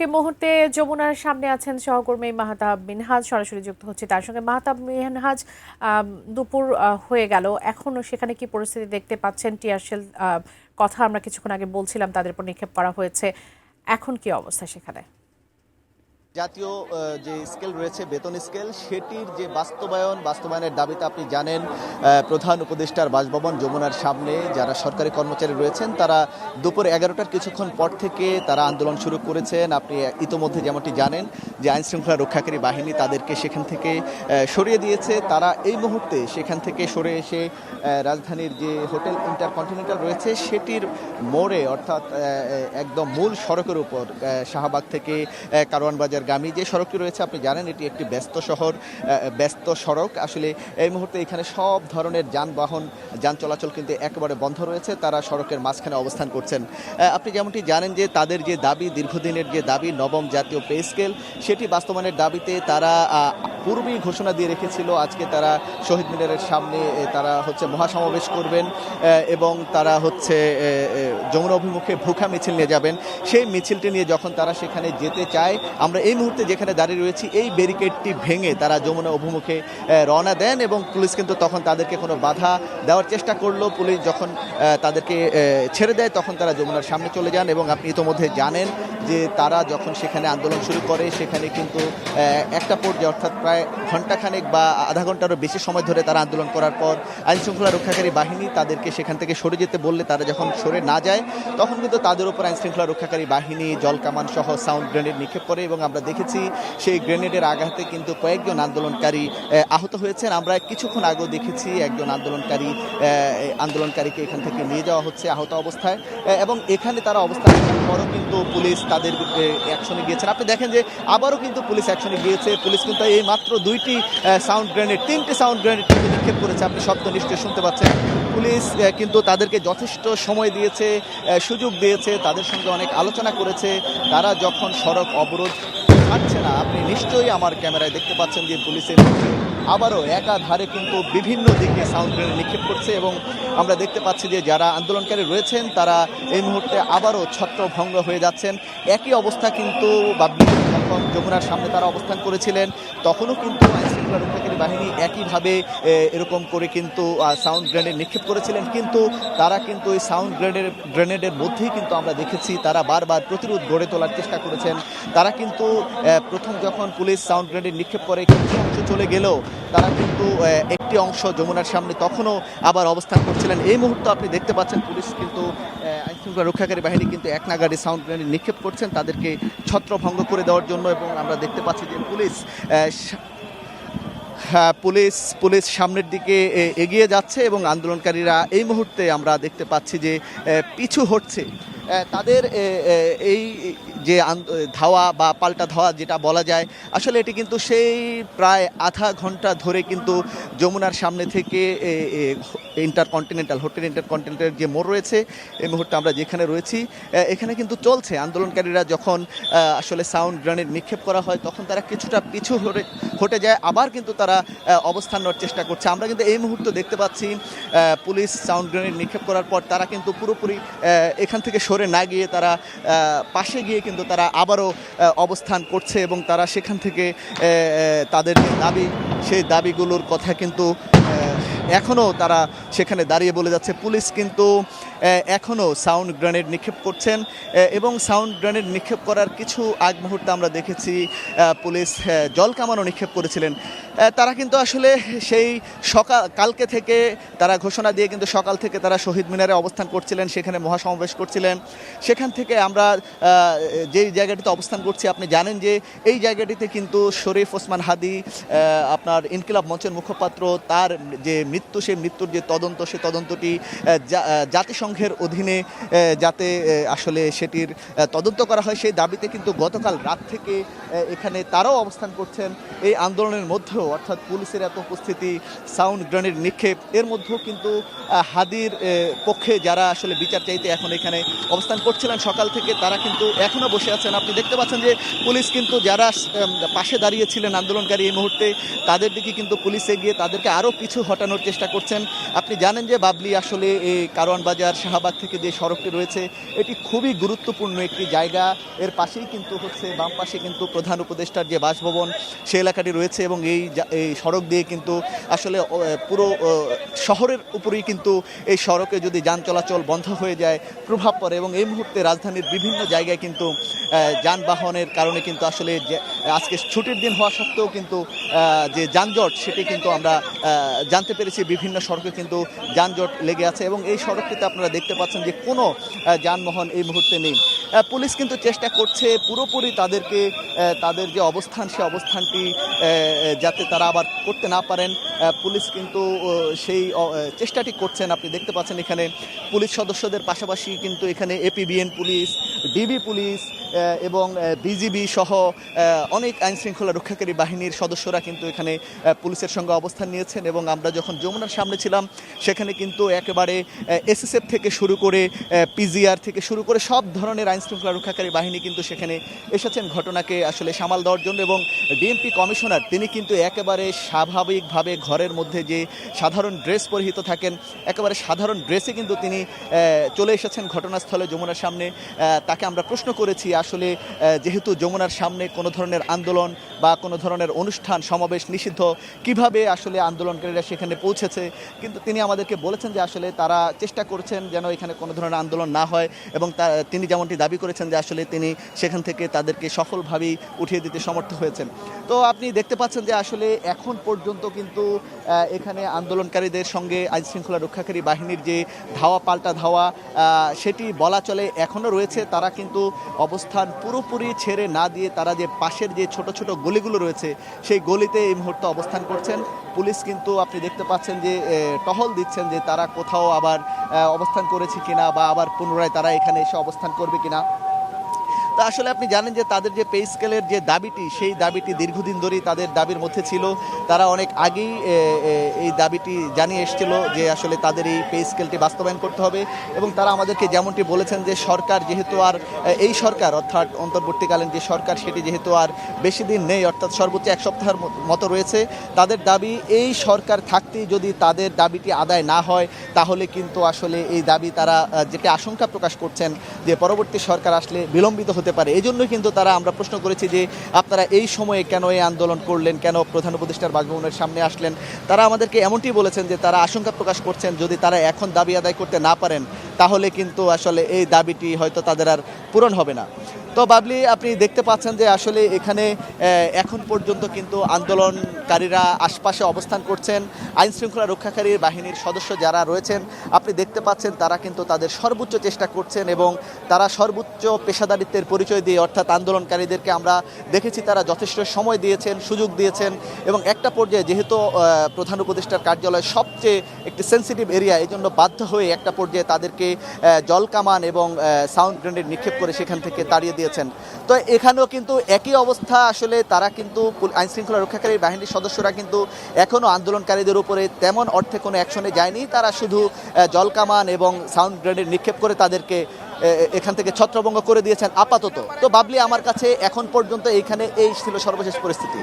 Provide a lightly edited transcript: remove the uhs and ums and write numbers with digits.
এই মুহূর্তে যমুনার সামনে আছেন সহকর্মী মাহতাব মিনহাজ, সরাসরি যুক্ত হচ্ছে তার সঙ্গে। মাহতাব মিনহাজ, দুপুর হয়ে গেল, এখনো সেখানে কি পরিস্থিতি দেখতে পাচ্ছেন? টিয়ারশেল কথা আমরা কিছুক্ষণ আগে বলছিলাম, তাদের উপর নিক্ষেপ করা হয়েছে, এখন কি অবস্থা সেখানে? জাতীয় যে স্কেল রয়েছে, বেতন স্কেল, সেটির যে বাস্তবায়নের দাবিতে আপনি জানেন প্রধান উপদেষ্টার বাসভবন যমুনার সামনে যারা সরকারি কর্মচারী রয়েছেন তারা দুপুর 11টার কিছুক্ষণ পর থেকে তারা আন্দোলন শুরু করেছেন। আপনি ইতোমধ্যে যেমনটি জানেন যে আইনশৃঙ্খলা রক্ষাকারী বাহিনী তাদেরকে সেখান থেকে সরিয়ে দিয়েছে। তারা এই মুহূর্তে সেখান থেকে সরে এসে রাজধানীর যে হোটেল ইন্টারকন্টিনেন্টাল রয়েছে সেটির মোড়ে, অর্থাৎ একদম মূল সড়কের উপর শাহবাগ থেকে কারওয়ান বাজার গামী যে সড়কটি রয়েছে, আপনি জানেন এটি একটি ব্যস্ত সড়ক। আসলে এই মুহূর্তে এখানে সব ধরনের যান চলাচল কিন্তু একেবারে বন্ধ রয়েছে। তারা সড়কের মাঝখানে অবস্থান করছেন। আপনি যেমনটি জানেন যে তাদের যে দাবি, দীর্ঘদিনের যে দাবি নবম জাতীয় পে স্কেল, সেটি বাস্তবায়নের দাবিতে তারা পূর্বেই ঘোষণা দিয়ে রেখেছিল আজকে তারা শহীদ মিনারের সামনে তারা মহাসমাবেশ করবেন এবং তারা যমুনা অভিমুখে ভুখা মিছিল নিয়ে যাবেন। সেই মিছিলটি নিয়ে যখন তারা সেখানে যেতে চায়, আমরা এই মুহূর্তে যেখানে দাঁড়িয়ে রয়েছি এই ব্যারিকেডটি ভেঙে তারা যমুনা অভিমুখে রওনা দেন এবং পুলিশ কিন্তু তখন তাদেরকে কোনো বাধা দেওয়ার চেষ্টা করলো। পুলিশ যখন তাদেরকে ছেড়ে দেয় তখন তারা যমুনার সামনে চলে যান এবং আপনি ইতোমধ্যে জানেন যে তারা যখন সেখানে আন্দোলন শুরু করে সেখানে কিন্তু একটা পর্যায়ে, অর্থাৎ প্রায় ঘণ্টাখানেক বা আধা ঘন্টারও বেশি সময় ধরে তারা আন্দোলন করার পর আইনশৃঙ্খলা রক্ষাকারী বাহিনী তাদেরকে সেখান থেকে সরে যেতে বললে তারা যখন সরে না যায় তখন কিন্তু তাদের উপর আইনশৃঙ্খলা রক্ষাকারী বাহিনী জলকামান সহ সাউন্ড গ্রেনেড নিক্ষেপ করে এবং আমরা দেখেছি সেই গ্রেনেডের আঘাতে কিন্তু কয়েকজন আন্দোলনকারী আহত হয়েছেন। আমরা কিছুক্ষণ আগেও দেখেছি একজন আন্দোলনকারীকে এখান থেকে নিয়ে যাওয়া হচ্ছে আহত অবস্থায় এবং এখানে তারা অবস্থান করার পরও কিন্তু পুলিশ তাদের অ্যাকশনে গিয়েছেন। আপনি দেখেন যে আবারও কিন্তু পুলিশ অ্যাকশনে গিয়েছে। পুলিশ কিন্তু এই মাত্র তিনটি সাউন্ড গ্রেনেড কিন্তু নিক্ষেপ করেছে। আপনি শব্দ নিশ্চয়ই শুনতে পাচ্ছেন। পুলিশ কিন্তু তাদেরকে যথেষ্ট সময় দিয়েছে, সুযোগ দিয়েছে, তাদের সঙ্গে অনেক আলোচনা করেছে। তারা যখন সড়ক অবরোধ ছাড়ছে না, আপনি নিশ্চয়ই আমার ক্যামেরায় দেখতে পাচ্ছেন যে পুলিশের আবারও একাধারে কিন্তু বিভিন্ন দিকে সাউন্ড গ্রেনেড নিক্ষেপ করছে এবং আমরা দেখতে পাচ্ছি যে যারা আন্দোলনকারী রয়েছেন তারা এই মুহূর্তে আবারও ছত্রভঙ্গ হয়ে যাচ্ছেন। একই অবস্থা কিন্তু যখন যমুনার সামনে তারা অবস্থান করেছিলেন তখনও কিন্তু আইনশৃঙ্খলা রক্ষাকারী বাহিনী একইভাবে এরকম করে কিন্তু সাউন্ড গ্রেনেড নিক্ষেপ করেছিলেন, কিন্তু তারা কিন্তু এই সাউন্ড গ্রেনেডের মধ্যেই কিন্তু আমরা দেখেছি তারা বারবার প্রতিরোধ গড়ে তোলার চেষ্টা করেছেন। তারা কিন্তু প্রথম যখন পুলিশ সাউন্ড গ্রেনেড নিক্ষেপ করে কিছু অংশ চলে গেলেও তারা কিন্তু একটি অংশ যমুনার সামনে তখনও আবার অবস্থান করছিলেন। এই মুহূর্তে আপনি দেখতে পাচ্ছেন পুলিশ কিন্তু আইনশৃঙ্খলা রক্ষাকারী বাহিনী কিন্তু এক নাগাড়ে সাউন্ড গ্রেনেড নিক্ষেপ করছেন তাদেরকে ছত্রভঙ্গ করে দেওয়ার জন্য এবং আমরা দেখতে পাচ্ছি যে পুলিশ সামনের দিকে এগিয়ে যাচ্ছে এবং আন্দোলনকারীরা এই মুহূর্তে আমরা দেখতে পাচ্ছি যে পিছু হটছে। তাদের এই যে ধাওয়া বা পাল্টা ধাওয়া যেটা বলা যায়, আসলে এটি কিন্তু সেই প্রায় আধা ঘন্টা ধরে কিন্তু যমুনার সামনে থেকে হোটেল ইন্টারকন্টিনেন্টাল যে মোড় রয়েছে এই মুহূর্তে আমরা যেখানে রয়েছি এখানে কিন্তু চলছে। আন্দোলনকারীরা যখন আসলে সাউন্ড গ্রেনেড নিক্ষেপ করা হয় তখন তারা কিছুটা পিছু হটে যায়, আবার কিন্তু তারা অবস্থান নেওয়ার চেষ্টা করছে। আমরা কিন্তু এই মুহূর্তে দেখতে পাচ্ছি পুলিশ সাউন্ড গ্রেনেড নিক্ষেপ করার পর তারা কিন্তু পুরোপুরি এখান থেকে সরে না গিয়ে তারা পাশে গিয়ে কিন্তু তারা আবারও অবস্থান করছে এবং তারা সেখান থেকে তাদের যে দাবি সেই দাবিগুলোর কথা কিন্তু এখনও তারা সেখানে দাঁড়িয়ে বলে যাচ্ছে। পুলিশ কিন্তু এখনও সাউন্ড গ্রেনেড নিক্ষেপ করছেন এবং সাউন্ড গ্রেনেড নিক্ষেপ করার কিছু আগ মুহূর্তে আমরা দেখেছি পুলিশ জল কামানও নিক্ষেপ করেছিলেন। তারা কিন্তু আসলে সেই কালকে থেকে তারা ঘোষণা দিয়ে কিন্তু সকাল থেকে তারা শহীদ মিনারে অবস্থান করছিলেন, সেখানে মহাসমাবেশ করছিলেন। সেখান থেকে আমরা যেই জায়গাটিতে অবস্থান করছি আপনি জানেন যে এই জায়গাটিতে কিন্তু শরীফ ওসমান হাদি, আপনার ইনকিলাব মঞ্চের মুখপাত্র, তার যে মৃত্যু, সেই মৃত্যুর যে তদন্ত, সেই তদন্তটি জাতিসংঘের অধীনে যাতে আসলে সেটির তদন্ত করা হয় সেই দাবিতে কিন্তু গতকাল রাত থেকে এখানে তারাও অবস্থান করছেন। এই আন্দোলনের মধ্যেও, অর্থাৎ পুলিশের এত উপস্থিতি, সাউন্ড গ্রেনেড নিক্ষেপ, এর মধ্যেও কিন্তু হাদির পক্ষে যারা আসলে বিচার চাইতে এখন এখানে অবস্থান করছিলেন সকাল থেকে তারা কিন্তু এখনও বসে আছেন। আপনি দেখতে পাচ্ছেন যে পুলিশ কিন্তু যারা পাশে দাঁড়িয়েছিলেন আন্দোলনকারী এই মুহূর্তে তাদের তাদের দিকে কিন্তু পুলিশ এগিয়ে তাদেরকে আরও পিছু হটানোর চেষ্টা করছেন। আপনি জানেন যে বাবলি আসলে এই কারওয়ান বাজার শাহবাগ থেকে যে সড়কটি রয়েছে এটি খুবই গুরুত্বপূর্ণ একটি জায়গা। এর পাশেই কিন্তু হচ্ছে বাম পাশে কিন্তু প্রধান উপদেষ্টার যে বাসভবন সে এলাকাটি রয়েছে এবং এই সড়ক দিয়ে কিন্তু আসলে পুরো শহরের উপরেই কিন্তু এই সড়কে যদি যান চলাচল বন্ধ হয়ে যায় প্রভাব পড়ে এবং এই মুহূর্তে রাজধানীর বিভিন্ন জায়গায় কিন্তু যানবাহনের কারণে কিন্তু আসলে আজকে ছুটির দিন হওয়া সত্ত্বেও কিন্তু যে যানজট সেটি কিন্তু আমরা জানতে পেরেছি। বিভিন্ন সড়কে কিন্তু যানজট লেগে আছে এবং এই সড়কটিতে আপনারা দেখতে পাচ্ছেন যে কোনো যানবাহন এই মুহূর্তে নেই। পুলিশ কিন্তু চেষ্টা করছে পুরোপুরি তাদেরকে তাদের যে অবস্থান সে অবস্থানটি যাতে তারা আবার করতে না পারেন পুলিশ কিন্তু সেই চেষ্টাটি করছেন। আপনি দেখতে পাচ্ছেন এখানে পুলিশ সদস্যদের পাশাপাশি কিন্তু এখানে এপিবিএন পুলিশ, ডিবি পুলিশ এবং বিজিবি সহ অনেক আইনশৃঙ্খলা রক্ষাকারী বাহিনীর সদস্যরা কিন্তু এখানে পুলিশের সঙ্গে অবস্থান নিয়েছেন এবং আমরা যখন যমুনার সামনে ছিলাম সেখানে কিন্তু একেবারে এসএসএফ থেকে শুরু করে পিজিআর থেকে শুরু করে সব ধরনের আইনশৃঙ্খলা রক্ষাকারী বাহিনী কিন্তু সেখানে এসেছেন ঘটনাকে আসলে সামাল দেওয়ার জন্য এবং ডিএমপি কমিশনার তিনি কিন্তু একেবারে স্বাভাবিকভাবে ঘরের মধ্যে যে সাধারণ ড্রেস পরিহিত থাকেন একেবারে সাধারণ ড্রেসে কিন্তু তিনি চলে এসেছেন ঘটনাস্থলে যমুনার সামনে। তাকে আমরা প্রশ্ন করেছি আসলে যেহেতু যমুনার সামনে কোনো ধরনের আন্দোলন বা কোনো ধরনের অনুষ্ঠান সমাবেশ নিষিদ্ধ কিভাবে আসলে আন্দোলনকারীরা সেখানে পৌঁছেছে, কিন্তু তিনি আমাদেরকে বলেছেন যে আসলে তারা চেষ্টা করছেন যেন এখানে কোনো ধরনের আন্দোলন না হয় এবং তিনি যেমনটি দাবি করেছেন যে আসলে তিনি সেখান থেকে তাদেরকে সফলভাবেই উঠিয়ে দিতে সমর্থ হয়েছেন। তো আপনি দেখতে পাচ্ছেন যে আসলে এখন পর্যন্ত কিন্তু এখানে আন্দোলনকারীদের সঙ্গে আইনশৃঙ্খলা রক্ষাকারী বাহিনীর যে ধাওয়া পাল্টা ধাওয়া সেটি বলা চলে এখনও রয়েছে। তারা কিন্তু অবস্থান পুরোপুরি ছেড়ে না দিয়ে তারা যে পাশের যে ছোট ছোট গলিগুলো রয়েছে সেই গলিতে এই মুহূর্তে অবস্থান করছেন। পুলিশ কিন্তু আপনি দেখতে পাচ্ছেন যে টহল দিচ্ছেন যে তারা কোথাও আবার অবস্থান করেছে কিনা বা আবার পুনরায় তারা এখানে এসে অবস্থান করবে কিনা। তা আসলে আপনি জানেন যে তাদের যে পে স্কেলের যে দাবিটি সেই দাবিটি দীর্ঘদিন ধরেই তাদের দাবির মধ্যে ছিল। তারা অনেক আগেই এই দাবিটি জানিয়ে এসেছিল যে আসলে তাদের এই পে স্কেলটি বাস্তবায়ন করতে হবে এবং তারা আমাদেরকে যেমনটি বলেছেন যে সরকার যেহেতু আর এই সরকার অর্থাৎ অন্তর্বর্তীকালীন যে সরকার সেটি যেহেতু আর বেশি দিন নেই অর্থাৎ সর্বোচ্চ এক সপ্তাহের মতো রয়েছে, তাদের দাবি এই সরকার থাকতেই যদি তাদের দাবিটি আদায় না হয় তাহলে কিন্তু আসলে এই দাবি তারা যেটা আশঙ্কা প্রকাশ করছেন যে পরবর্তী সরকার আসলে বিলম্বিত হতে পারে। এই জন্যই কিন্তু আমরা প্রশ্ন করেছি যে আপনারা এই সময়ে কেন এই আন্দোলন করলেন, কেন প্রধান উপদেষ্টার বাসভবনের সামনে আসলেন। তারা আমাদেরকে এমনটি বলেছেন যে তারা আশঙ্কা প্রকাশ করছেন যদি তারা এখন দাবি আদায় করতে না পারেন তাহলে কিন্তু আসলে এই দাবিটি হয়তো তাদের আর পূরণ হবে না। তো বাবলি আপনি দেখতে পাচ্ছেন যে আসলে এখানে এখন পর্যন্ত কিন্তু আন্দোলনকারীরা আশপাশে অবস্থান করছেন। আইনশৃঙ্খলা রক্ষাকারী বাহিনীর সদস্য যারা রয়েছেন আপনি দেখতে পাচ্ছেন তারা কিন্তু তাদের সর্বোচ্চ চেষ্টা করছেন এবং তারা সর্বোচ্চ পেশাদারিত্বের পরিচয় দিয়ে অর্থাৎ আন্দোলনকারীদেরকে আমরা দেখেছি তারা যথেষ্ট সময় দিয়েছেন, সুযোগ দিয়েছেন এবং একটা পর্যায়ে যেহেতু প্রধান উপদেষ্টার কার্যালয় সবচেয়ে একটি সেন্সিটিভ এরিয়া এই জন্য বাধ্য হয়ে একটা পর্যায়ে তাদেরকে জলকামান এবং সাউন্ড গ্রেনেড নিক্ষেপ করে সেখান থেকে তাড়িয়ে দিয়েছেন। তো এখানেও কিন্তু একই অবস্থা। আসলে তারা কিন্তু আইনশৃঙ্খলা রক্ষাকারী বাহিনীর সদস্যরা কিন্তু এখনও আন্দোলনকারীদের উপরে তেমন অর্থে কোনো অ্যাকশনে যায়নি। তারা শুধু জলকামান এবং সাউন্ড গ্রেনেড নিক্ষেপ করে তাদেরকে এখান থেকে ছত্রভঙ্গ করে দিয়েছেন আপাতত। তো বাবলি আমার কাছে এখন পর্যন্ত এইখানে এই ছিল সর্বশেষ পরিস্থিতি।